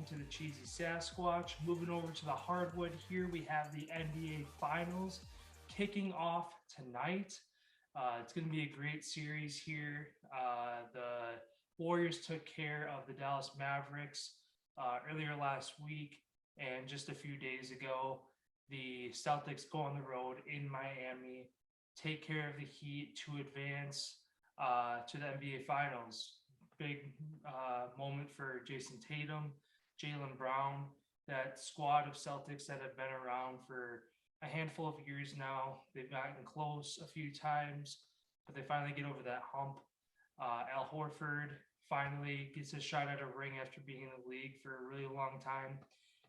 to the Cheesy Sasquatch. Moving over to the hardwood here, we have the NBA Finals kicking off tonight. It's going to be a great series here. The Warriors took care of the Dallas Mavericks earlier last week, and just a few days ago, the Celtics go on the road in Miami, take care of the Heat to advance to the NBA Finals. Big moment for Jason Tatum, Jaylen Brown, that squad of Celtics that have been around for a handful of years now. They've gotten close a few times, but they finally get over that hump. Al Horford finally gets a shot at a ring after being in the league for a really long time.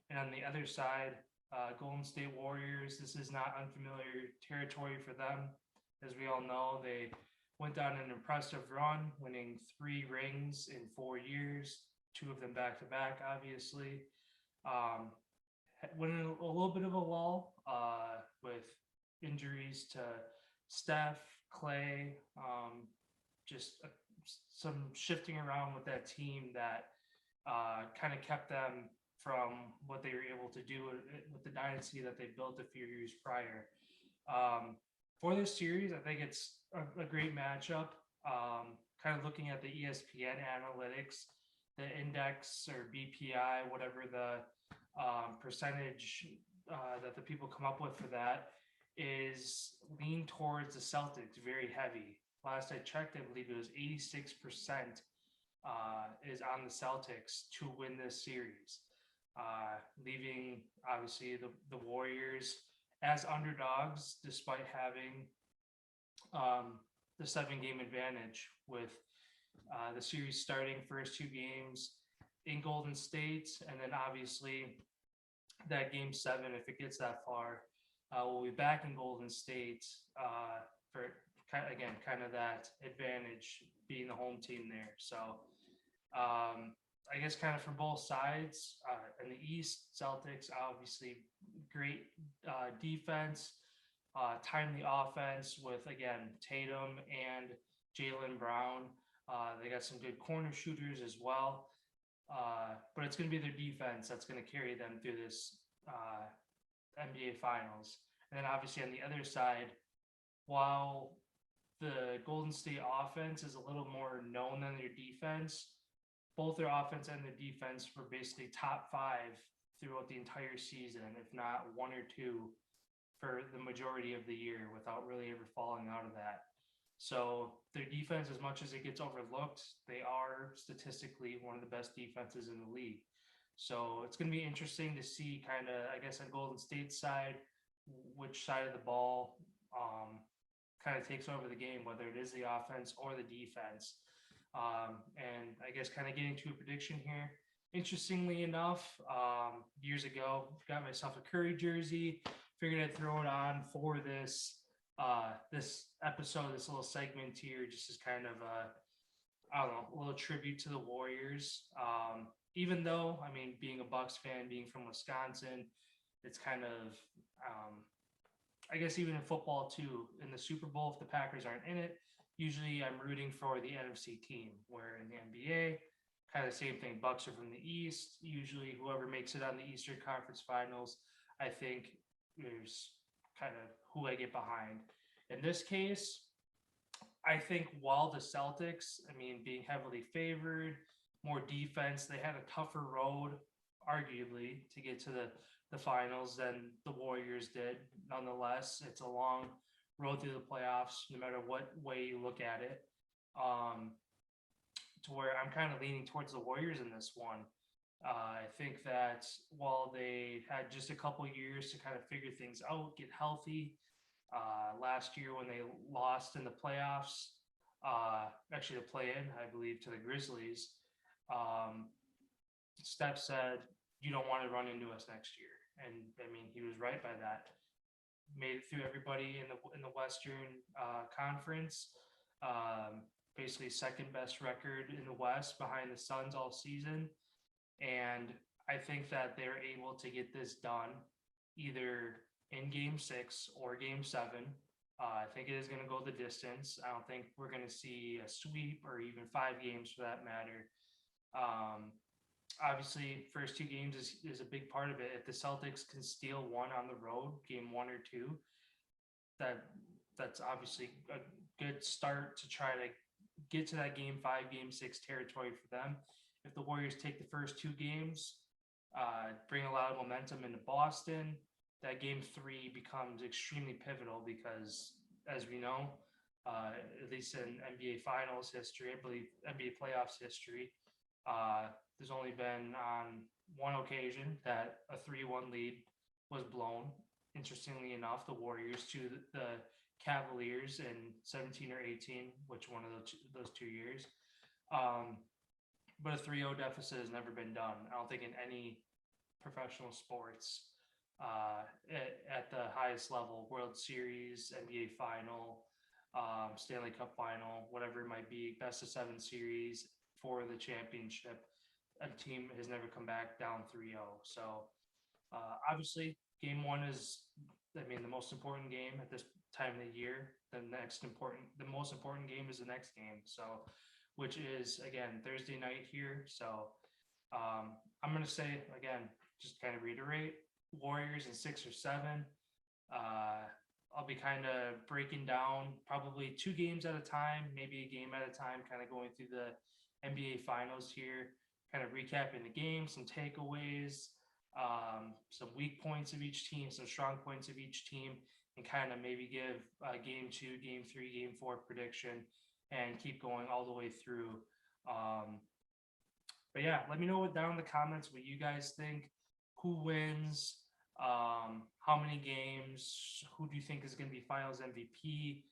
And on the other side, Golden State Warriors, this is not unfamiliar territory for them. As we all know, they went on an impressive run, winning 3 rings in 4 years, 2 of them back to back, obviously. Went in a little bit of a lull with injuries to Steph, Clay, just some shifting around with that team that kind of kept them from what they were able to do with the dynasty that they built a few years prior. For this series, I think it's a great matchup. Kind of looking at the ESPN analytics, the index or BPI, whatever the percentage that the people come up with for that is lean towards the Celtics, very heavy. Last I checked, I believe it was 86% is on the Celtics to win this series, leaving obviously the Warriors as underdogs, despite having the 7-game advantage, with the series starting first 2 games in Golden State, and then obviously that game 7, if it gets that far, we'll be back in Golden State for kind of that advantage being the home team there. So I guess kind of from both sides. In the East, Celtics obviously great defense, timely offense with, again, Tatum and Jaylen Brown. They got some good corner shooters as well. But it's going to be their defense that's going to carry them through this NBA Finals. And then obviously on the other side, while the Golden State offense is a little more known than their defense, both their offense and their defense were basically top 5 throughout the entire season, if not 1 or 2 for the majority of the year, without really ever falling out of that. So their defense, as much as it gets overlooked, they are statistically one of the best defenses in the league. So it's going to be interesting to see kind of, I guess, on Golden State's side, which side of the ball kind of takes over the game, whether it is the offense or the defense. And I guess kind of getting to a prediction here. Interestingly enough, years ago, got myself a Curry jersey, figured I'd throw it on for this this episode, this little segment here, just as kind of a little tribute to the Warriors. Even though, I mean, being a Bucks fan, being from Wisconsin, it's kind of, I guess even in football too, in the Super Bowl, if the Packers aren't in it, usually I'm rooting for the NFC team, where in the NBA, kind of the same thing. Bucks are from the East. Usually whoever makes it on the Eastern Conference Finals, I think there's kind of who I get behind. In this case, I think while the Celtics, I mean, being heavily favored, more defense, they had a tougher road, arguably, to get to the finals than the Warriors did. Nonetheless, it's a long road through the playoffs, no matter what way you look at it, to where I'm kind of leaning towards the Warriors in this one. I think that while they had just a couple years to kind of figure things out, get healthy, last year when they lost in the playoffs, actually the play-in, I believe, to the Grizzlies, Steph said, "You don't want to run into us next year." And I mean, he was right by that. Made it through everybody in the Western Conference. Basically second best record in the West behind the Suns all season. And I think that they're able to get this done either in game 6 or game 7. I think it is going to go the distance. I don't think we're going to see a sweep or even 5 games for that matter. obviously first two games is a big part of it. If the Celtics can steal one on the road, game one or two, that that's obviously a good start to try to get to that game five, game six territory for them. If the Warriors take the first two games, bring a lot of momentum into Boston, that game three becomes extremely pivotal because, as we know, at least in NBA Finals history, I believe NBA playoffs history, there's only been on one occasion that a 3-1 lead was blown. Interestingly enough, the Warriors to the Cavaliers in 17 or 18, which one of those 2 years. But a 3-0 deficit has never been done. I don't think in any professional sports at the highest level, World Series, NBA Final, Stanley Cup Final, whatever it might be, best of 7 series for the championship. A team has never come back down 3-0. So obviously, game one is, the most important game at this time of the year. The most important game is the next game. So, which is again Thursday night here. So, I'm gonna say again, just kind of reiterate, Warriors in 6 or 7. I'll be kind of breaking down probably 2 games at a time, maybe a game at a time, kind of going through the NBA Finals here, kind of recapping the game, some takeaways, some weak points of each team, some strong points of each team, and kind of maybe give game 2, game 3, game 4 prediction, and keep going all the way through. But yeah, let me know down in the comments what you guys think. Who wins? How many games? Who do you think is going to be Finals MVP?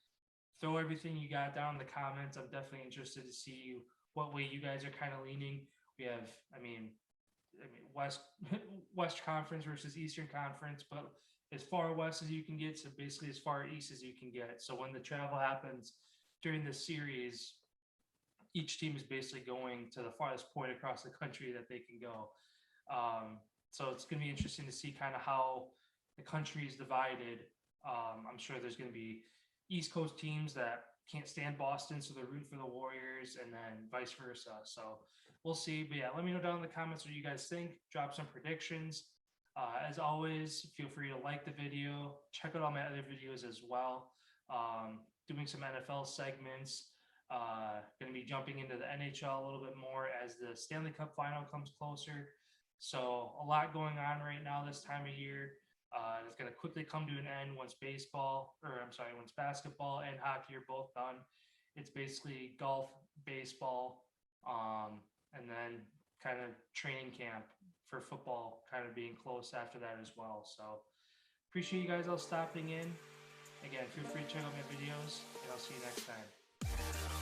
Throw everything you got down in the comments. I'm definitely interested to see what way you guys are kind of leaning. We have, West Conference versus Eastern Conference, but as far west as you can get, so basically as far east as you can get. So when the travel happens during the series, each team is basically going to the farthest point across the country that they can go. So it's going to be interesting to see kind of how the country is divided. I'm sure there's going to be East Coast teams that can't stand Boston, so they're rooting for the Warriors, and then vice versa. So we'll see. But yeah, let me know down in the comments what you guys think. Drop some predictions. As always, feel free to like the video. Check out all my other videos as well. Doing some NFL segments. Going to be jumping into the NHL a little bit more as the Stanley Cup Final comes closer. So a lot going on right now this time of year. It's going to quickly come to an end once basketball and hockey are both done. It's basically golf, baseball, and then kind of training camp for football kind of being close after that as well. So appreciate you guys all stopping in. Again, feel free to check out my videos, and I'll see you next time.